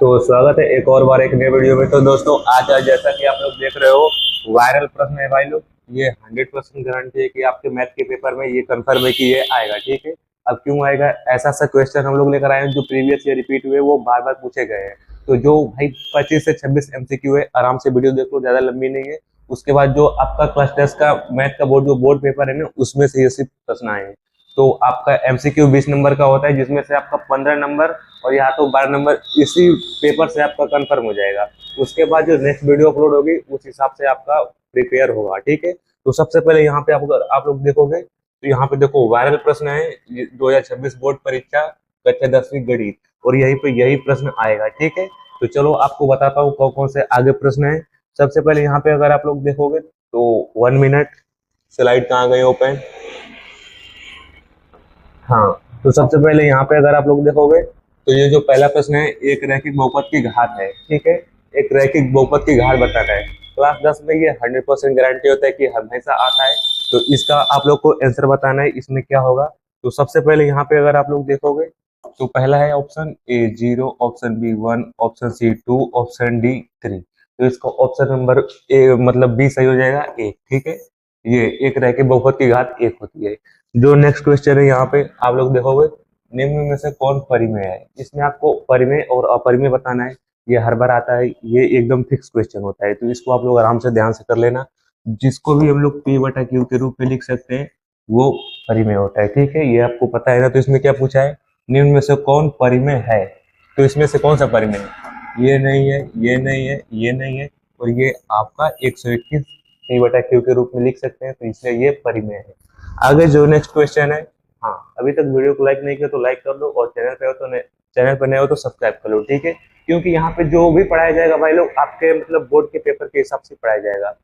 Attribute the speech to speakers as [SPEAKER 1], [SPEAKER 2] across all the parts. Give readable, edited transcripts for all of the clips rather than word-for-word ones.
[SPEAKER 1] तो स्वागत है एक और बार एक नए वीडियो में। तो दोस्तों आज जैसा कि आप लोग देख रहे हो वायरल प्रश्न है भाई लोग। ये 100% गारंटी है कि आपके मैथ के पेपर में ये कंफर्म है कि ये आएगा। ठीक है, अब क्यों आएगा? ऐसा सा क्वेश्चन हम लोग लेकर आए हैं जो प्रीवियस ईयर रिपीट हुए, वो बार बार पूछे गए हैं। तो जो भाई 25 से 26 एमसीक्यू है, आराम से वीडियो देख लो, ज्यादा लंबी नहीं है। उसके बाद जो आपका क्लास टेस्ट का मैथ का बोर्ड पेपर है ना, उसमें से ये सिर्फ प्रश्न आए हैं। तो आपका एमसीक्यू 20 नंबर का होता है, जिसमें से आपका 15 नंबर और यहाँ तो 12 नंबर इसी पेपर से आपका कंफर्म हो जाएगा। उसके बाद जो नेक्स्ट वीडियो अपलोड होगी उस हिसाब से आपका प्रिपेयर होगा। ठीक है, तो सबसे पहले यहाँ पे आप लोग देखोगे तो यहाँ पे देखो वायरल प्रश्न है 2026 बोर्ड परीक्षा कक्षा 10वीं गणित, और यहीं पे यही प्रश्न आएगा। ठीक है, तो चलो आपको बताता हूँ कौन कौन से आगे प्रश्न है। सबसे पहले यहाँ पे अगर आप लोग देखोगे तो 1 मिनट, स्लाइड कहाँ गई ओपन। हाँ, तो सबसे पहले यहाँ पे अगर आप लोग देखोगे तो ये जो पहला प्रश्न है, एक रैखिक बहुपद की घात है। ठीक है, एक रैखिक बहुपद की घात बताना है। क्लास 10 में ये 100% गारंटी होता है कि हमेशा आता है। तो इसका आप लोग को आंसर बताना है, इसमें क्या होगा। तो सबसे पहले यहाँ पे अगर आप लोग देखोगे तो पहला है option A 0, option B 1, option C 2, option D 3। तो इसका ऑप्शन नंबर ए मतलब बी सही हो जाएगा, एक। ठीक है, ये एक रैखिक बहुपद की घात एक होती है। जो नेक्स्ट क्वेश्चन है यहाँ पे आप लोग देखोगे, निम्न में से कौन परिमेय है। इसमें आपको परिमेय और अपरिमेय बताना है। ये हर बार आता है, ये एकदम फिक्स क्वेश्चन होता है, तो इसको आप लोग आराम से ध्यान से कर लेना। जिसको भी हम लोग पी बटा क्यू के रूप में लिख सकते हैं वो परिमेय होता है। ठीक है, ये आपको पता है ना। तो इसमें क्या पूछा है, निम्न में से कौन परिमेय है। तो इसमें से कौन सा परिमेय है? ये नहीं है, ये नहीं है, ये नहीं है, और ये आपका 121 पी बटा क्यू के रूप में लिख सकते हैं, तो इसलिए ये परिमेय है। आगे जो नेक्स्ट क्वेश्चन है, हाँ अभी तक वीडियो को लाइक नहीं किया तो लाइक कर लो, और चैनल पर नए हो तो सब्सक्राइब कर लो। ठीक है, क्योंकि यहाँ पे जो भी पढ़ाया जाएगा भाई लोग आपके मतलब बोर्ड के पेपर के हिसाब से पढ़ाया जाएगा।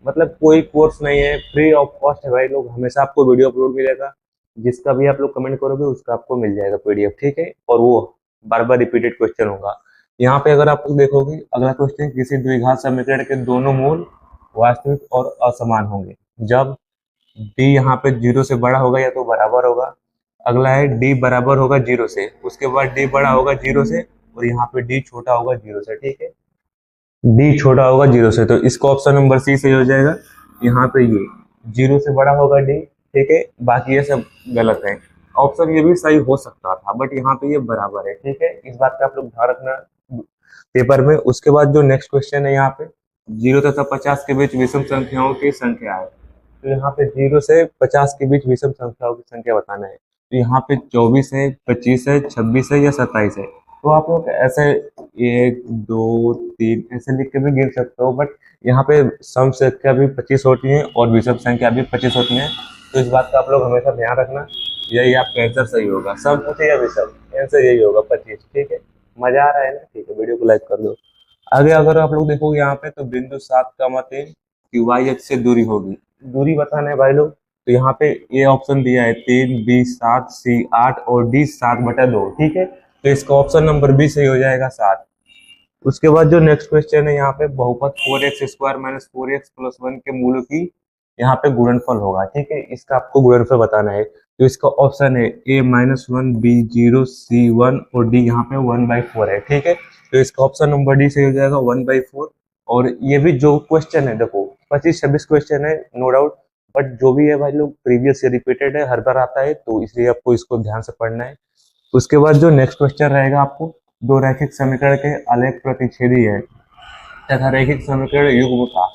[SPEAKER 1] मतलब कोई कोर्स नहीं है, फ्री ऑफ कॉस्ट है भाई लोग। हमेशा आपको वीडियो अपलोड मिलेगा, जिसका भी आप लोग कमेंट करोगे उसका आपको मिल जाएगा पीडीएफ। ठीक है, और वो बार बार रिपीटेड क्वेश्चन होगा। यहाँ पे अगर आप लोग देखोगे अगला क्वेश्चन, किसी द्विघात समीकरण के दोनों मूल वास्तविक और असमान होंगे जब डी यहाँ पे 0 से बड़ा होगा या तो बराबर होगा। अगला है डी बराबर होगा 0 से, उसके बाद डी बड़ा होगा 0 से, और यहाँ पे डी छोटा होगा 0 से। ठीक है, डी छोटा होगा 0 से, तो इसका ऑप्शन नंबर सी सही हो जाएगा। यहाँ पे ये 0 से बड़ा होगा डी। ठीक है, बाकी ये सब गलत है। ऑप्शन ये भी सही हो सकता था, बट यहाँ पे ये बराबर है। ठीक है, इस बात का आप लोग ध्यान रखना पेपर में। उसके बाद जो नेक्स्ट क्वेश्चन है यहाँ पे, 0 तथा 50 के बीच विषम संख्याओं की संख्या है। तो यहाँ पे 0 से 50 के बीच विषम संख्याओं की संख्या बताना है। तो यहाँ पे 24 है, 25 है, 26 है या 27 है। तो आप लोग ऐसे 1 2 3 ऐसे लिख के भी गिन सकते हो, बट यहाँ पे सम संख्या भी 25 होती है और विषम संख्या भी 25 होती है। तो इस बात का आप लोग हमेशा ध्यान रखना। यही आपका आंसर सही होगा, सम पूछे या विषम, आंसर यही होगा 25। ठीक है, मजा आ रहा है ना? ठीक है, वीडियो को लाइक कर दो। आगे अगर आप लोग देखोगे यहाँ पे, तो बिंदु 7,3 की वाई अक्ष से दूरी होगी। दूरी बताना है भाई लोग। तो यहाँ पे ये ऑप्शन दिया है 3, बी 7, सी 8 और डी 7/2। ठीक है, तो इसका ऑप्शन नंबर बी सही हो जाएगा 7। उसके बाद जो नेक्स्ट क्वेश्चन है यहाँ पे, बहुपद 4x² - 4x + 1 के मूलों की यहाँ पे गुणनफल होगा। ठीक है, इसका आपको गुणनफल बताना है। तो इसका ऑप्शन है a -1, b 0, c 1 और d यहाँ पे 1/4 है। ठीक है, तो इसका ऑप्शन नंबर डी सही हो जाएगा 1/4। और ये भी जो क्वेश्चन है देखो 25-26 क्वेश्चन है नो डाउट, बट जो भी है भाई लोग प्रीवियस से रिपीटेड है, हर बार आता है, तो इसलिए आपको इसको ध्यान से पढ़ना है। उसके बाद जो नेक्स्ट क्वेश्चन रहेगा, आपको दो रैखिक समीकरण के आलेख प्रतिच्छेदी है तथा रैखिक समीकरण युग्म का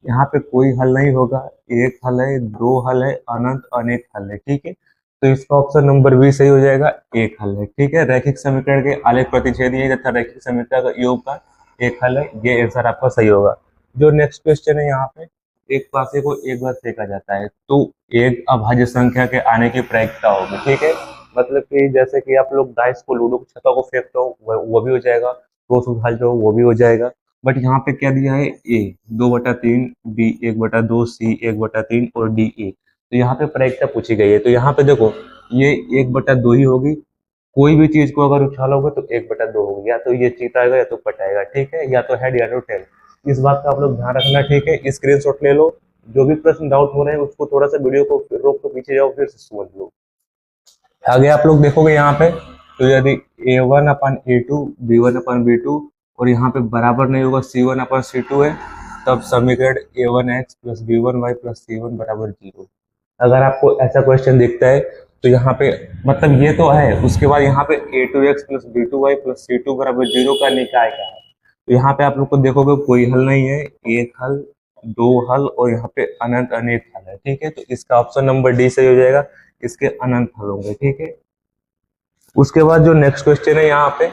[SPEAKER 1] यहाँ पे कोई हल नहीं होगा। एक हल है, दो हल है, अनंत अनेक हल है। ठीक है, तो इसका ऑप्शन नंबर बी सही हो जाएगा, एक हल है। ठीक है, रैखिक समीकरण के आलेख प्रतिच्छेदी है तथा रैखिक समीकरण का योग का एक हल है, ये आंसर आपका सही होगा। जो नेक्स्ट क्वेश्चन है यहाँ पे, एक पासे को एक बार फेंका जाता है तो एक अभाज्य संख्या के आने की प्रायिकता होगी। ठीक है, मतलब कि जैसे कि आप लोग डाइस को, लूडो की छक्का को फेंकते हो, वो भी हो जाएगा, क्रॉस उछालते हो वो भी हो जाएगा। बट यहाँ पे क्या दिया है, ए 2/3, बी 1/2, सी 1/3 और डी ए। तो यहाँ पे प्रायिकता पूछी गई है। तो यहाँ पे देखो ये 1/2 ही होगी। कोई भी चीज को अगर उछालोगे तो 1/2 होगी, या तो ये चीताएगा या तो पटाएगा। ठीक है, या तो हेड या तो टेल। इस बात का आप लोग ध्यान रखना। ठीक है, स्क्रीनशॉट ले लो। जो भी प्रश्न डाउट हो रहे हैं उसको थोड़ा सा वीडियो को रोक के पीछे जाओ, फिर से समझ लो। आगे आप लोग देखोगे यहाँ पे, तो यदि a1/a2, b1/b2 और यहाँ पे बराबर नहीं होगा C1/C2 है, तब समीकरण A1x plus B1y plus C1 बराबर 0। अगर आपको ऐसा क्वेश्चन दिखता है तो यहाँ पे मतलब ये तो है, उसके बाद यहाँ पे A2x plus B2y plus C2 बराबर 0 का निकाय क्या है। तो यहाँ पे आप लोग को देखोगे कोई हल नहीं है, एक हल, दो हल और यहाँ पे अनंत अनेक हल है, ठीक है। तो इसका ऑप्शन नंबर डी सही हो जाएगा, इसके अनंत हल होंगे, ठीक है। उसके बाद जो नेक्स्ट क्वेश्चन है यहाँ पे,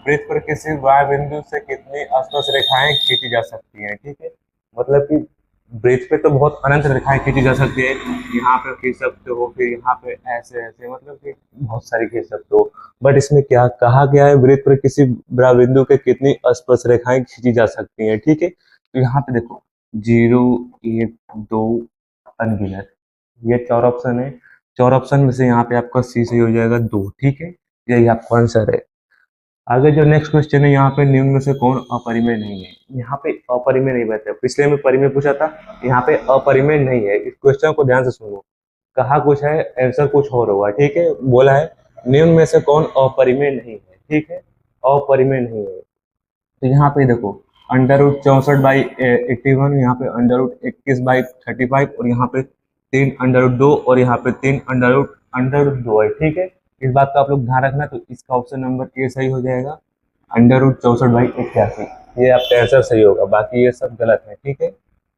[SPEAKER 1] वृत्त पर किसी y बिंदु से कितनी स्पर्श रेखाएं खींची जा सकती हैं, ठीक है। मतलब कि वृत्त पे तो बहुत अनंत रेखाएं खींची जा सकती है, यहाँ पे खींच सकते हो, फिर यहाँ पे ऐसे ऐसे, मतलब कि बहुत सारी खींच सकते हो। बट इसमें क्या कहा गया है, वृत्त पर किसी बिंदु के कितनी स्पर्श रेखाएं खींची जा सकती हैं, ठीक है। तो यहाँ पे देखो 0, 1, 2 अनगिनत, ये चार ऑप्शन है। चार ऑप्शन में से यहाँ पे आपका सी सही हो जाएगा 2, ठीक है। यही आपका आंसर है। आगे जो नेक्स्ट क्वेश्चन है, यहाँ पे निम्न में से कौन अपरिमेय नहीं है। यहाँ पे अपरिमेय नहीं बता, पिछले में परिमेय पूछा था, यहाँ पे अपरिमेय नहीं है। इस क्वेश्चन को ध्यान से सुनो, कहा कुछ है, आंसर कुछ और होगा, ठीक है। बोला है निम्न में से कौन अपरिमेय नहीं है, ठीक है, अपरिमेय नहीं है। तो यहाँ पे देखो √64/81, यहाँ पे √21/35 और यहाँ पे 3√2 और यहाँ पे 3√2 है, ठीक है। इस बात का आप लोग ध्यान रखना। तो इसका ऑप्शन नंबर ए सही हो जाएगा, √64/81, ये आपका आंसर सही होगा, बाकी ये सब गलत है, ठीक है।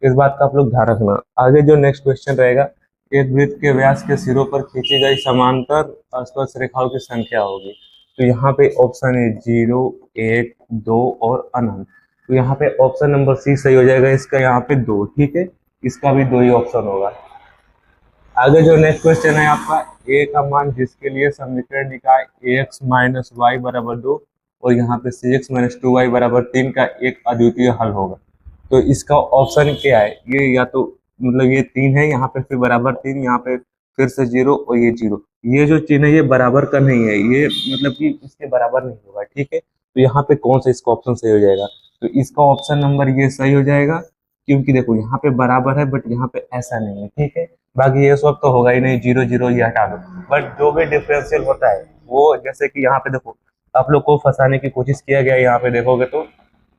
[SPEAKER 1] इस बात का आप लोग ध्यान रखना। आगे जो नेक्स्ट क्वेश्चन रहेगा, एक वृत्त के व्यास के सिरों पर खींची गई समांतर स्पर्श रेखाओं की संख्या होगी। तो यहाँ पे ऑप्शन है 0, 1, 2 और अनंत। तो यहाँ पे ऑप्शन नंबर सी सही हो जाएगा, इसका यहाँ पे 2, ठीक है, इसका भी 2 ही ऑप्शन होगा। आगे जो नेक्स्ट क्वेश्चन है आपका, ए का मान जिसके लिए समीकरण निकाय ax माइनस वाई बराबर 2 और यहाँ पे cx माइनस 2y बराबर 3 का एक अद्वितीय हल होगा। तो इसका ऑप्शन क्या है, ये या तो मतलब ये 3 है, यहाँ पे फिर बराबर 3, यहाँ पे फिर से 0 और ये 0, ये जो चिन्ह है ये बराबर का नहीं है, ये मतलब कि इसके बराबर नहीं होगा, ठीक है। तो यहाँ पे कौन सा इसका ऑप्शन सही हो जाएगा, तो इसका ऑप्शन नंबर ये सही हो जाएगा, क्योंकि देखो यहाँ पे बराबर है बट यहाँ पे ऐसा नहीं है, ठीक है। बाकी ये सब तो होगा ही नहीं, 0, 0 ये हटा दो। बट जो भी डिफरेंशियल होता है वो, जैसे कि यहाँ पे देखो आप लोग को फंसाने की कोशिश किया गया है, यहाँ पे देखोगे तो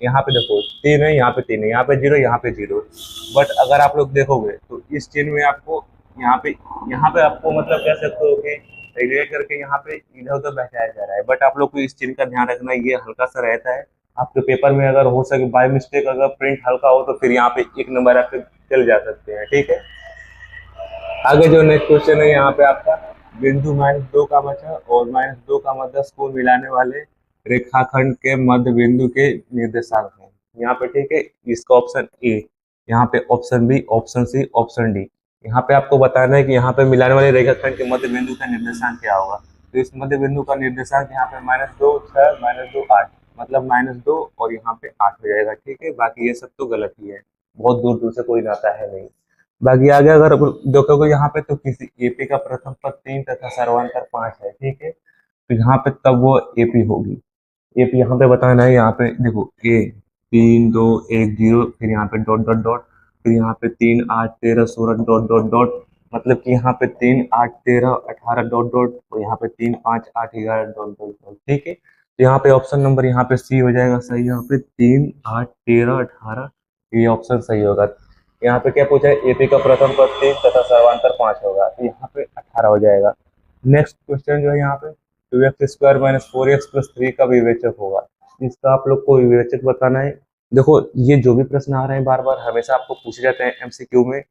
[SPEAKER 1] यहाँ पे देखो 3 है, यहाँ पे 3 है, यहाँ पे 0, यहाँ पे 0। बट अगर आप लोग देखोगे तो इस चिन्ह में आपको यहाँ पे आपको मतलब कह सकते हो कि रिलेट करके यहाँ पे इधर उधर बहकाया जा रहा है। बट आप लोग को इस चिन्ह का ध्यान रखना, ये हल्का सा रहता है आपके पेपर में, अगर हो सके बाय मिस्टेक अगर प्रिंट हल्का हो तो फिर यहाँ पे 1 नंबर आपके चल जा सकते हैं, ठीक है। आगे जो नेक्स्ट क्वेश्चन है, यहाँ पे आपका बिंदु -2, 6 और -2, 10 को मिलाने वाले रेखाखंड के मध्य बिंदु के निर्देशांक हैं यहाँ पे, ठीक है। इसका ऑप्शन ए, यहाँ पे option B, option C, option D. यहाँ पे आपको बताना है कि यहाँ पे मिलाने वाले रेखाखंड के मध्य बिंदु का निर्देशांक क्या होगा। तो इस मध्य बिंदु का निर्देशांक यहाँ पे -2, 6, -2, 8, मतलब -2 और यहाँ पे 8 हो जाएगा, ठीक है। बाकी ये सब तो गलत ही है, बहुत दूर दूर से कोई नाता है नहीं। बाकी आगे अगर देखोगे यहाँ पे तो किसी एपी का प्रथम पद 3 तथा सर्वांतर 5 है, ठीक है। तो यहाँ पे तब वो एपी होगी। एपी यहाँ पे बताना है, यहाँ पे देखो ए 3, 2, 1, 0, फिर यहाँ पे डॉट डॉट डॉट, फिर यहाँ पे 3, 8, 13, 16 डॉट डॉट डॉट, मतलब कि यहाँ पे 3, 8, 13, 18 डॉट डॉट और यहाँ पे 3, 5, 8, 11 डॉट डॉट डॉट, ठीक है। तो यहाँ पे ऑप्शन नंबर यहाँ पे सी हो जाएगा सही, यहाँ पे 3, 8, 13, 18, ये ऑप्शन सही होगा। यहाँ पे क्या पूछा है, एपी का प्रथम पद 3 तथा सर्वांतर 5 होगा, तो यहाँ पे 18 हो जाएगा। नेक्स्ट क्वेश्चन जो है यहाँ पे 2x² - 4x + 3 का विवेचक होगा। इसका आप लोग को विवेचक बताना है। देखो ये जो भी प्रश्न आ रहे हैं बार बार हमेशा आपको पूछे जाते हैं एमसीक्यू में,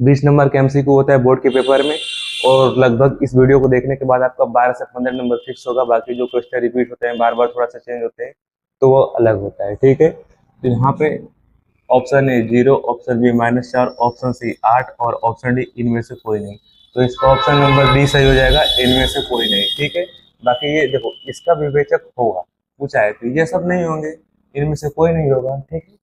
[SPEAKER 1] 20 नंबर का एमसीक्यू होता है बोर्ड के पेपर में, और लगभग इस वीडियो को देखने के बाद आपका 12 से 15 नंबर फिक्स होगा। बाकी जो क्वेश्चन रिपीट होते हैं बार बार थोड़ा सा चेंज होते हैं तो वो अलग होता है, ठीक है। तो यहाँ पे option A 0, option B -4, option C 8 और ऑप्शन डी इनमें से कोई नहीं। तो इसका ऑप्शन नंबर डी सही हो जाएगा, इनमें से कोई नहीं, ठीक है। बाकी ये देखो इसका विवेचक होगा पूछा है, तो ये सब नहीं होंगे, इनमें से कोई नहीं होगा, ठीक है।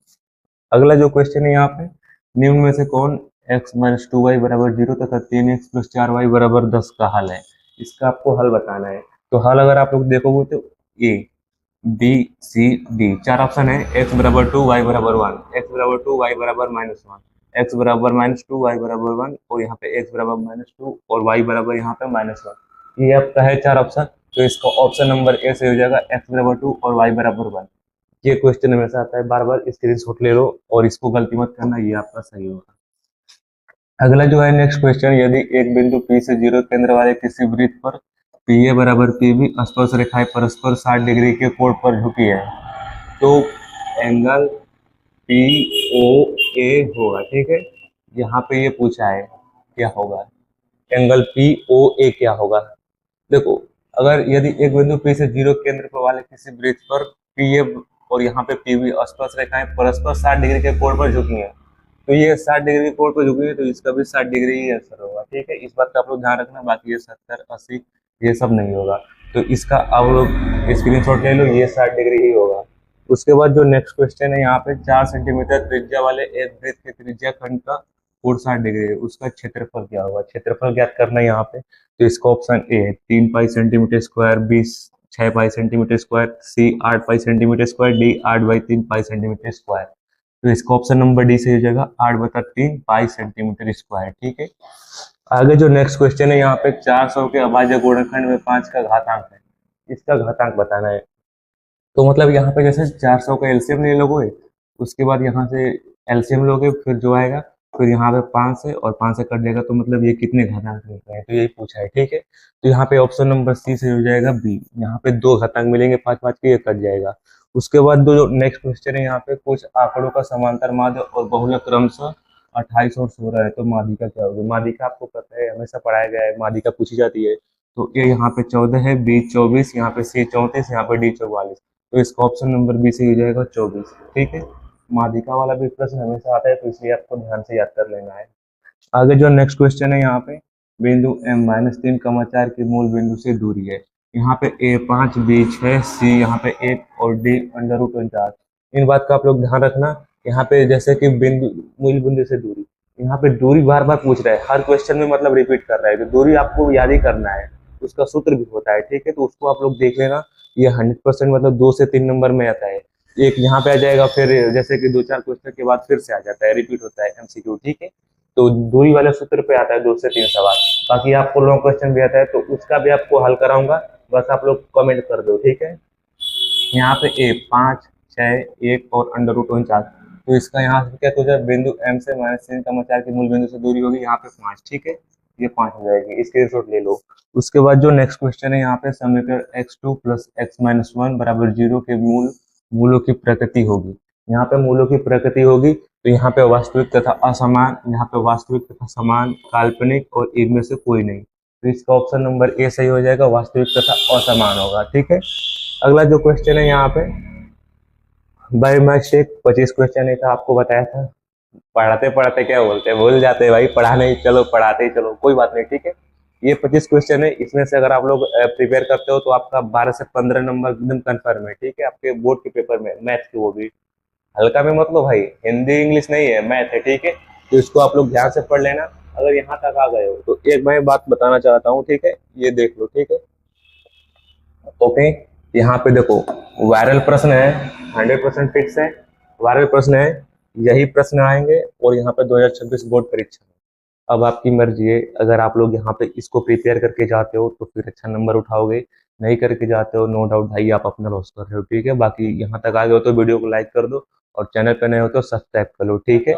[SPEAKER 1] अगला जो क्वेश्चन है यहाँ पे, निम्न में से कौन x - 2y बराबर 0 तथा 3x + 4y बराबर 10 का हल है। इसका आपको हल बताना है। तो हल अगर आप लोग देखोगे तो ए, बी, सी, डी, 4 ऑप्शन है। x बराबर 2, y बराबर 1, x बराबर 2, y बराबर -1, x बराबर -2, y बराबर 1 और यहाँ पे x बराबर -2 और y बराबर यहाँ पे -1, ये आपका है 4 ऑप्शन। तो इसका ऑप्शन नंबर ए से हो जाएगा, x बराबर 2 और y बराबर 1। ये क्वेश्चन हमेशा आता है, बार बार स्क्रीनशॉट ले लो और इसको गलती मत करना, ये आपका सही होगा। अगला जो है नेक्स्ट क्वेश्चन, यदि एक बिंदु P से 0 केंद्र वाले किसी वृत्त पर PA बराबर PB स्पर्श रेखाएं परस्पर 60 डिग्री के कोण पर झुकी है, तो एंगल POA होगा। ठीक है, यहाँ पे ये पूछा है क्या होगा, एंगल POA क्या होगा। देखो, अगर यदि एक बिंदु P से 0 केंद्र पर वाले किसी वृत्त पर PA और यहाँ पे PB स्पर्श रेखाएं परस्पर 60 डिग्री के कोण पर झुकी है, तो ये 60 डिग्री के कोण पर झुकी है, तो इसका भी 60 डिग्री ही आंसर होगा। ठीक है, इस बात का आप लोग ध्यान रखना, बाकी ये 70 80 ये सब नहीं होगा। तो इसका आप लोग स्क्रीनशॉट ले लो, ये 60 डिग्री ही होगा। उसके बाद जो नेक्स्ट क्वेश्चन है, यहाँ पे 4 सेंटीमीटर त्रिज्या वाले एक वृत्त के त्रिज्या खंड का कोण 60 डिग्री है, उसका क्षेत्रफल क्या होगा। क्षेत्रफल ज्ञात करना है यहाँ पे, तो इसका ऑप्शन ए है 3 pi centimetre square, B 6 pi centimetre square, C 8 pi centimetre square, D 8/3 pi centimetre square. तो इसका ऑप्शन नंबर डी सही हो जाएगा, 8/3 पाई सेंटीमीटर स्क्वायर। ठीक है, आगे जो नेक्स्ट क्वेश्चन है, यहाँ पे 400 के अभाज्य गुणनखंड में 5 का घातांक है, इसका घातांक बताना है। तो मतलब यहाँ पे जैसे 400 का एलसीएम ले लोगे, उसके बाद यहाँ से एलसीएम लोगे, फिर जो आएगा, फिर यहाँ पे 5 से और 5 से कट जाएगा, तो मतलब ये कितने घातांक मिलते हैं, तो यही पूछा है। ठीक है, तो यहाँ पे ऑप्शन नंबर सी से हो जाएगा बी, यहाँ पे 2 घातांक मिलेंगे 5-5 के, ये कट जाएगा। उसके बाद जो नेक्स्ट क्वेश्चन है, यहाँ पे कुछ आंकड़ों का समांतर माध्य और बहुलक क्रमशः 28 और 16 है, तो माध्यिका क्या होगी। माध्यिका आपको पता है, हमेशा पढ़ाया गया है, माध्यिका पूछी जाती है। तो ये यहाँ पे 14 है, बी 24, यहाँ पे सी 34, यहाँ पे डी 44, तो इसका ऑप्शन नंबर बी से हो जाएगा 24। ठीक है, माध्यिका वाला भी प्रश्न हमेशा आता है, तो इसलिए आपको ध्यान से याद कर लेना है। आगे जो नेक्स्ट क्वेश्चन है, यहाँ पे बिंदु M-3, 4 के मूल बिंदु से दूरी है, यहाँ पे A 5, B 6, C यहाँ पे 1 और D √4। इन बात का आप लोग ध्यान रखना। यहाँ पे जैसे कि बिंदु मूल बिंदु से दूरी, यहाँ पे दूरी बार बार पूछ रहा है, हर क्वेश्चन में मतलब रिपीट कर रहा है, तो दूरी आपको याद ही करना है, उसका सूत्र भी होता है। ठीक है, तो उसको आप लोग देख लेना, ये 100% मतलब 2 से 3 नंबर में आता है। एक यहाँ पे आ जाएगा, फिर जैसे कि 2-4 क्वेश्चन के बाद फिर से आ जाता है, रिपीट होता है MCQ। ठीक है, तो दूरी वाले सूत्र पे आता है 2 से 3 सवाल। बाकी आपको लॉन्ग क्वेश्चन भी आता है, तो उसका भी आपको हल कराऊंगा, बस आप लोग कमेंट कर दो। ठीक है, यहाँ पे ए 5, 6, 1 और √4, तो इसका यहाँ से क्या कुछ है, बिंदु M से -3, 4 के मूल बिंदु से दूरी होगी यहाँ पे 5। ठीक है, ये 5 हो जाएगी, स्क्रीनशॉट ले लो। उसके बाद जो नेक्स्ट क्वेश्चन है, यहाँ पे समीकरण x2 + x-1 = 0 के मूलों की प्रकृति होगी। यहाँ पे मूलों की प्रकृति होगी, तो यहाँ पे वास्तविक तथा असमान, यहाँ पे वास्तविक तथा समान, काल्पनिक और इनमें से कोई नहीं, तो इसका ऑप्शन नंबर ए सही हो जाएगा, वास्तविक तथा असमान होगा। ठीक है, अगला जो क्वेश्चन है, यहाँ पे बाय मिस्टेक 25 क्वेश्चन था, आपको बताया था, पढ़ाते पढ़ाते क्या बोलते हैं, भूल जाते हैं भाई, पढ़ाने चलो पढ़ाते ही चलो, कोई बात नहीं। ठीक है, ये 25 क्वेश्चन है, इसमें से अगर आप लोग प्रिपेयर करते हो तो आपका 12 से 15 नंबर एकदम कन्फर्म है। ठीक है, आपके बोर्ड के पेपर में, मैथ के, वो भी हल्का में मत लो भाई, हिंदी इंग्लिश नहीं है, मैथ है। ठीक है, तो इसको आप लोग ध्यान से पढ़ लेना। अगर यहाँ तक आ गए हो तो एक मैं बात बताना चाहता हूँ। ठीक है, ये देख लो। ठीक है, ओके, यहाँ पे देखो, वायरल प्रश्न है, 100% फिक्स है, वायरल प्रश्न है, यही प्रश्न आएंगे और यहाँ पे 2026 बोर्ड परीक्षा। अब आपकी मर्जी है, अगर आप लोग यहाँ पे इसको प्रिपेयर करके जाते हो तो फिर अच्छा नंबर उठाओगे, नहीं करके जाते हो नो डाउट भाई आप अपना लॉस कर रहे हो। ठीक है, बाकी यहाँ तक आ गए हो तो वीडियो को लाइक कर दो और चैनल पे नए हो तो सब्सक्राइब कर लो। ठीक है।